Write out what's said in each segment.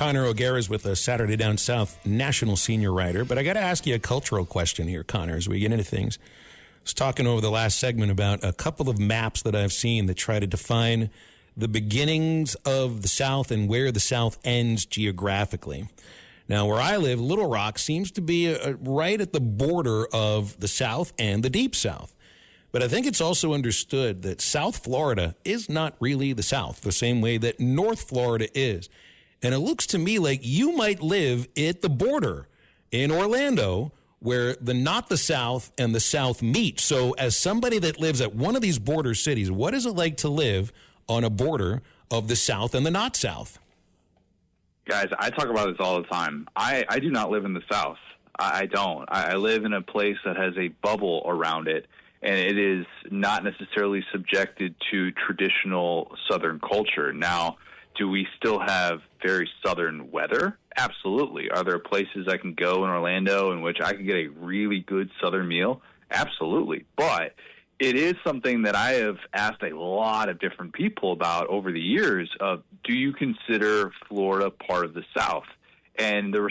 Connor O'Gara is with us, Saturday Down South national senior writer. But I got to ask you a cultural question here, Connor, as we get into things. I was talking over the last segment about a couple of maps that I've seen that try to define the beginnings of the South and where the South ends geographically. Now, where I live, Little Rock seems to be right at the border of the South and the Deep South. But I think it's also understood that South Florida is not really the South, the same way that North Florida is. And it looks to me like you might live at the border in Orlando where not the South and the South meet. So as somebody that lives at one of these border cities, what is it like to live on a border of the South and the not South? Guys, I talk about this all the time. I do not live in the South. I don't. I live in a place that has a bubble around it, and it is not necessarily subjected to traditional Southern culture. Now, do we still have very Southern weather? Absolutely. Are there places I can go in Orlando in which I can get a really good Southern meal? Absolutely. But it is something that I have asked a lot of different people about over the years of, do you consider Florida part of the South? And the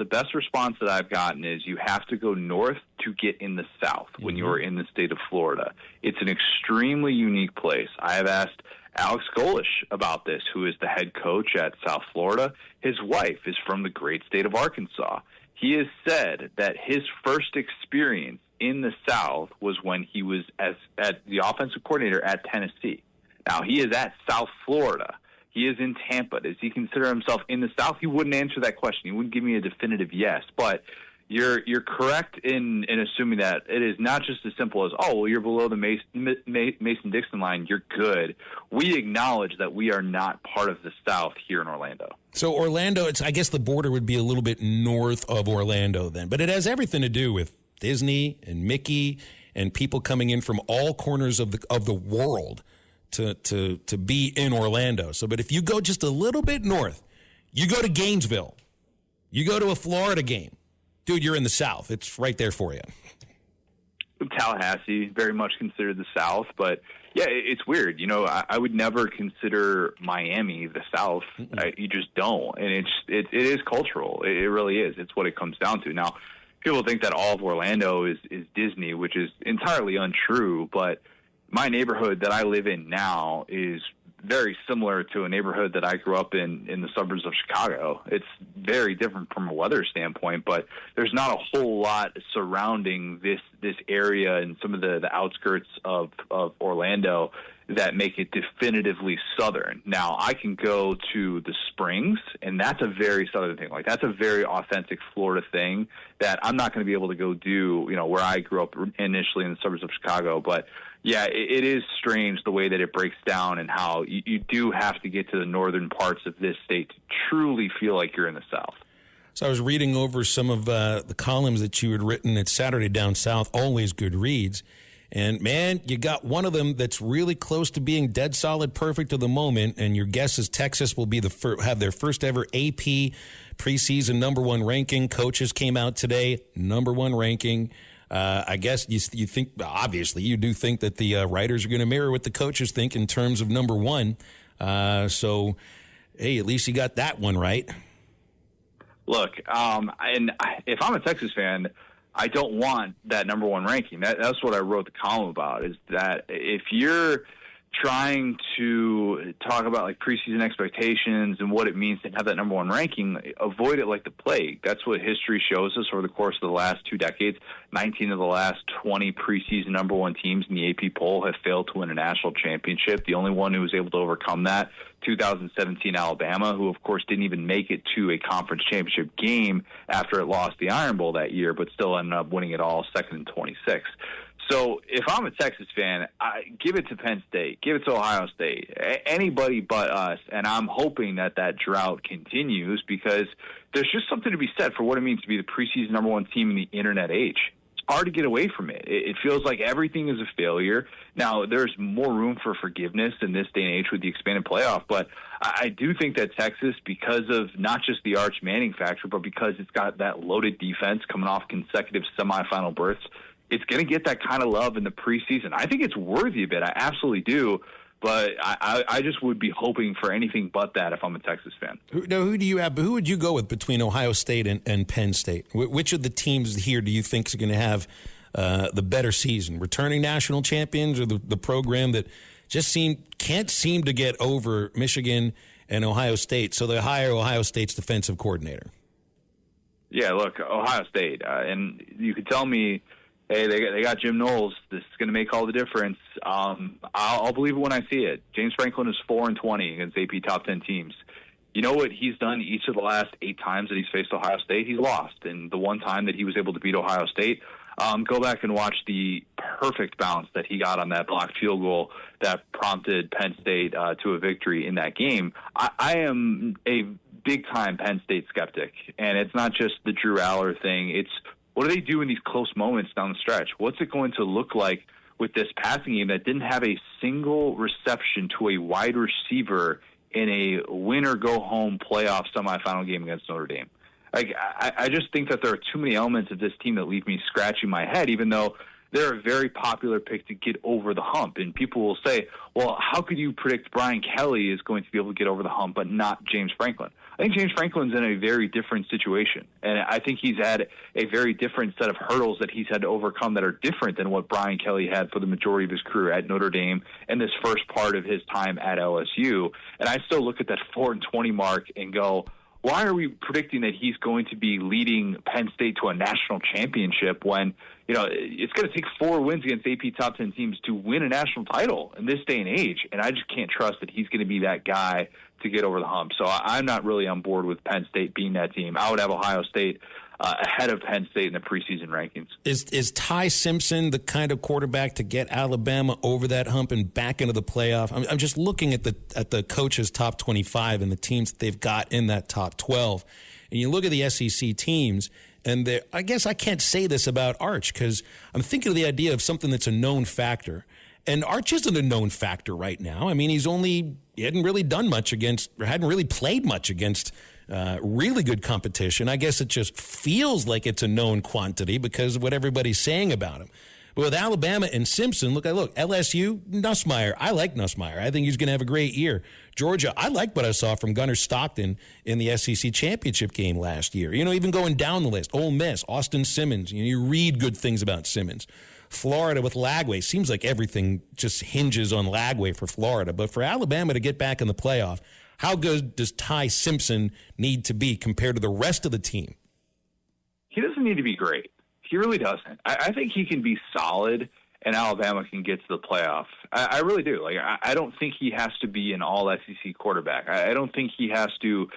best response that I've gotten is you have to go north to get in the South when you're in the state of Florida. It's an extremely unique place. I have asked Alex Golish about this, who is the head coach at South Florida. His wife is from the great state of Arkansas. He has said that his first experience in the South was when he was at the offensive coordinator at Tennessee. Now, he is at South Florida. He is in Tampa. Does he consider himself in the South? He wouldn't answer that question. He wouldn't give me a definitive yes. But you're correct in assuming that it is not just as simple as, oh, well, you're below the Mason-Dixon line, you're good. We acknowledge that we are not part of the South here in Orlando. So Orlando, I guess the border would be a little bit north of Orlando then. But it has everything to do with Disney and Mickey and people coming in from all corners of the world to be in Orlando. So, but if you go just a little bit north, you go to Gainesville, you go to a Florida game, dude, you're in the South. It's right there for you. Tallahassee, very much considered the South, but yeah, it's weird. You know, I would never consider Miami the South. You just don't, and it is cultural. It really is. It's what it comes down to. Now, people think that all of Orlando is Disney, which is entirely untrue, but my neighborhood that I live in now is very similar to a neighborhood that I grew up in the suburbs of Chicago. It's very different from a weather standpoint, but there's not a whole lot surrounding this area and some of the outskirts of Orlando that make it definitively Southern. Now, I can go to the Springs, and that's a very Southern thing. Like, that's a very authentic Florida thing that I'm not going to be able to go do, you know, where I grew up initially in the suburbs of Chicago. But yeah, it is strange the way that it breaks down and how you do have to get to the northern parts of this state to truly feel like you're in the South. So I was reading over some of the columns that you had written at Saturday Down South, always good reads. And, man, you got one of them that's really close to being dead solid perfect at the moment, and your guess is Texas will be have their first ever AP preseason number one ranking. Coaches came out today, number one ranking. I guess you think, obviously, you do think that the writers are going to mirror what the coaches think in terms of number one. So, hey, at least you got that one right. Look, and if I'm a Texas fan, I don't want that number one ranking. That's what I wrote the column about, is that if you're trying to talk about like preseason expectations and what it means to have that number one ranking, avoid it like the plague. That's what history shows us over the course of the last 2 decades. 19 of the last 20 preseason number one teams in the AP poll have failed to win a national championship. The only one who was able to overcome that, 2017 Alabama, who of course didn't even make it to a conference championship game after it lost the Iron Bowl that year, but still ended up winning it all, second and 26. So if I'm a Texas fan, give it to Penn State, give it to Ohio State, anybody but us, and I'm hoping that drought continues, because there's just something to be said for what it means to be the preseason number one team in the internet age. It's hard to get away from it. It feels like everything is a failure. Now, there's more room for forgiveness in this day and age with the expanded playoff, but I do think that Texas, because of not just the Arch Manning factor, but because it's got that loaded defense coming off consecutive semifinal berths, it's going to get that kind of love in the preseason. I think it's worthy of it. I absolutely do. But I just would be hoping for anything but that if I'm a Texas fan. Who do you have? Who would you go with between Ohio State and Penn State? Which of the teams here do you think is going to have the better season? Returning national champions, or the program that just can't seem to get over Michigan and Ohio State, so they hire Ohio State's defensive coordinator? Yeah, look, Ohio State, and you could tell me, hey, they got Jim Knowles. This is going to make all the difference. I'll believe it when I see it. James Franklin is 4-20 against AP top 10 teams. You know what he's done each of the last 8 times that he's faced Ohio State? He's lost. And the one time that he was able to beat Ohio State, go back and watch the perfect bounce that he got on that blocked field goal that prompted Penn State to a victory in that game. I am a big-time Penn State skeptic, and it's not just the Drew Aller thing. It's what do they do in these close moments down the stretch? What's it going to look like with this passing game that didn't have a single reception to a wide receiver in a win-or-go-home playoff semifinal game against Notre Dame? Like, I just think that there are too many elements of this team that leave me scratching my head, even though they're a very popular pick to get over the hump. And people will say, well, how could you predict Brian Kelly is going to be able to get over the hump, but not James Franklin? I think James Franklin's in a very different situation. And I think he's had a very different set of hurdles that he's had to overcome that are different than what Brian Kelly had for the majority of his career at Notre Dame and this first part of his time at LSU. And I still look at that 4-20 mark and go, why are we predicting that he's going to be leading Penn State to a national championship when, you know, it's going to take 4 wins against AP top 10 teams to win a national title in this day and age? And I just can't trust that he's going to be that guy to get over the hump. So I'm not really on board with Penn State being that team. I would have Ohio State ahead of Penn State in the preseason rankings. Is Ty Simpson the kind of quarterback to get Alabama over that hump and back into the playoff? I'm just looking at the coaches' top 25 and the teams that they've got in that top 12. And you look at the SEC teams, and I guess I can't say this about Arch because I'm thinking of the idea of something that's a known factor. And Arch isn't a known factor right now. I mean, he hadn't really done much hadn't really played much against really good competition. I guess it just feels like it's a known quantity because of what everybody's saying about him. But with Alabama and Simpson, look, LSU, Nussmeier. I like Nussmeier. I think he's going to have a great year. Georgia, I like what I saw from Gunnar Stockton in the SEC championship game last year. You know, even going down the list, Ole Miss, Austin Simmons. You read good things about Simmons. Florida with Lagway. Seems like everything just hinges on Lagway for Florida. But for Alabama to get back in the playoff, how good does Ty Simpson need to be compared to the rest of the team? He doesn't need to be great. He really doesn't. I think he can be solid, and Alabama can get to the playoff. I really do. Like, I don't think he has to be an all-SEC quarterback. I don't think he has to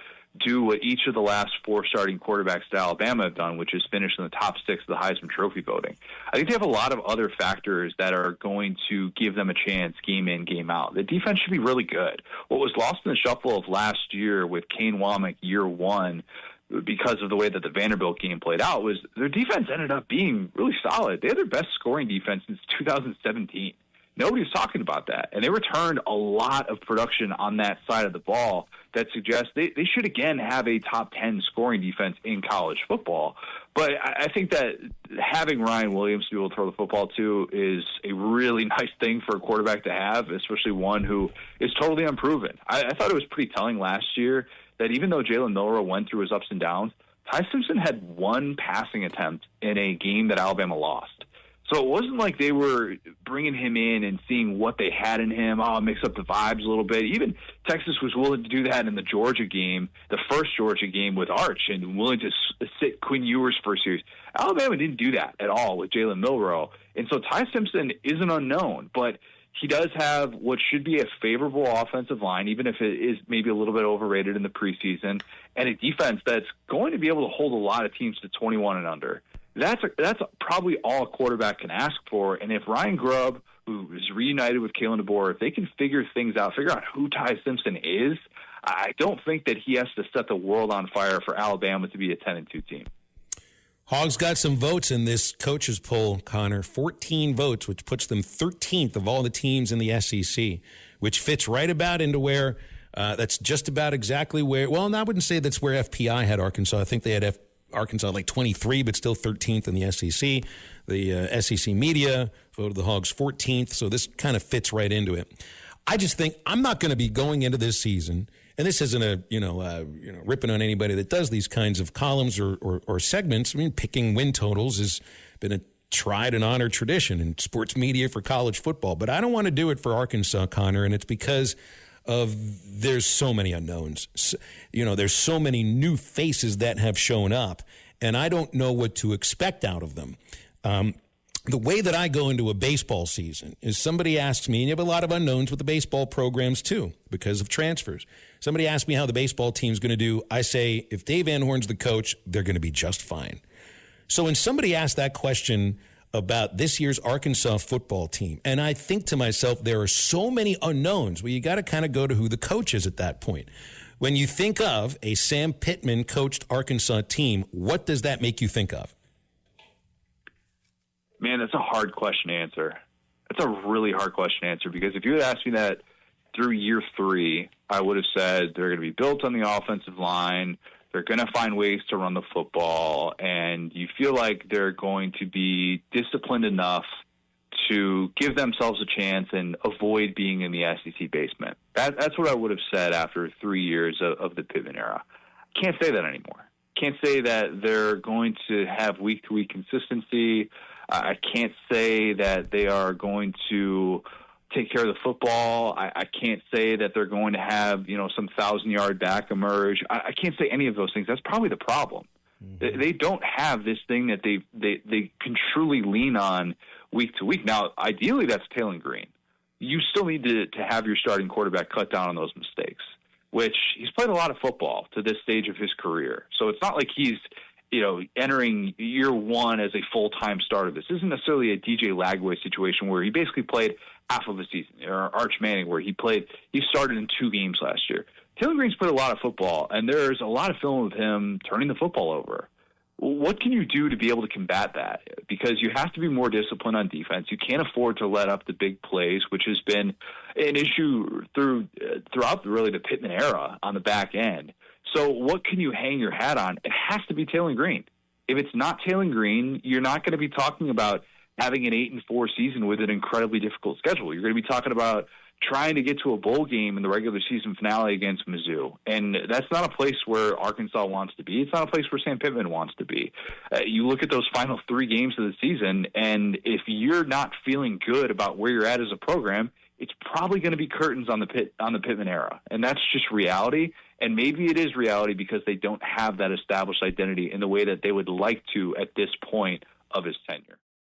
do what each of the last 4 starting quarterbacks at Alabama have done, which is finish in the top 6 of the Heisman Trophy voting. I think they have a lot of other factors that are going to give them a chance game in, game out. The defense should be really good. What was lost in the shuffle of last year with Kane Womack year 1 because of the way that the Vanderbilt game played out was their defense ended up being really solid. They had their best scoring defense since 2017. Nobody's talking about that. And they returned a lot of production on that side of the ball that suggests they should, again, have a top 10 scoring defense in college football. But I think that having Ryan Williams to be able to throw the football to is a really nice thing for a quarterback to have, especially one who is totally unproven. I thought it was pretty telling last year that even though Jalen Milroe went through his ups and downs, Ty Simpson had 1 passing attempt in a game that Alabama lost. So it wasn't like they were bringing him in and seeing what they had in him. Mix up the vibes a little bit. Even Texas was willing to do that in the Georgia game, the first Georgia game with Arch, and willing to sit Quinn Ewers for a series. Alabama didn't do that at all with Jalen Milroe. And so Ty Simpson is an unknown, but he does have what should be a favorable offensive line, even if it is maybe a little bit overrated in the preseason, and a defense that's going to be able to hold a lot of teams to 21 and under. That's probably all a quarterback can ask for. And if Ryan Grubb, who is reunited with Kalen DeBoer, if they can figure things out, figure out who Ty Simpson is, I don't think that he has to set the world on fire for Alabama to be a 10-2 team. Hogs got some votes in this coaches poll, Connor. 14 votes, which puts them 13th of all the teams in the SEC, which fits right about into where that's just about exactly where. Well, I wouldn't say that's where FPI had Arkansas. I think they had Arkansas like 23, but still 13th in the SEC. The SEC media voted the Hogs 14th, so this kind of fits right into it. I just think I'm not going to be going into this season, and this isn't ripping on anybody that does these kinds of columns or segments. I mean, picking win totals has been a tried and honored tradition in sports media for college football, but I don't want to do it for Arkansas, Connor, and it's because there's so many unknowns. There's so many new faces that have shown up, and I don't know what to expect out of them. The way that I go into a baseball season is somebody asks me, and you have a lot of unknowns with the baseball programs too because of transfers. Somebody asks me how the baseball team's going to do. I say, if Dave Van Horn's the coach, they're going to be just fine. So when somebody asks that question about this year's Arkansas football team, and I think to myself, there are so many unknowns. Well, you got to kind of go to who the coach is at that point. When you think of a Sam Pittman coached Arkansas team, what does that make you think of? Man, that's a hard question to answer. That's a really hard question to answer because if you had asked me that through year 3, I would have said they're going to be built on the offensive line. They're going to find ways to run the football, and you feel like they're going to be disciplined enough to give themselves a chance and avoid being in the SEC basement. That's what I would have said after 3 years of the Pittman era. Can't say that anymore. Can't say that they're going to have week-to-week consistency. I can't say that they are going to take care of the football. I can't say that they're going to have, some 1,000-yard back emerge. I can't say any of those things. That's probably the problem. Mm-hmm. They don't have this thing that they can truly lean on week to week. Now, ideally, that's Taylor Green. You still need to have your starting quarterback cut down on those mistakes, which he's played a lot of football to this stage of his career. So it's not like he's entering year 1 as a full-time starter. This isn't necessarily a DJ Lagway situation where he basically played half of a season, or Arch Manning where he started in 2 games last year. Taylor Green's played a lot of football, and there's a lot of film of him turning the football over. What can you do to be able to combat that? Because you have to be more disciplined on defense. You can't afford to let up the big plays, which has been an issue throughout really the Pittman era on the back end. So what can you hang your hat on? It has to be Taylor Green. If it's not Taylor Green, you're not going to be talking about having an 8-4 season with an incredibly difficult schedule. You're going to be talking about trying to get to a bowl game in the regular season finale against Mizzou. And that's not a place where Arkansas wants to be. It's not a place where Sam Pittman wants to be. You look at those final 3 games of the season, and if you're not feeling good about where you're at as a program, it's probably going to be curtains on the Pittman era. And that's just reality. And maybe it is reality because they don't have that established identity in the way that they would like to at this point of his tenure.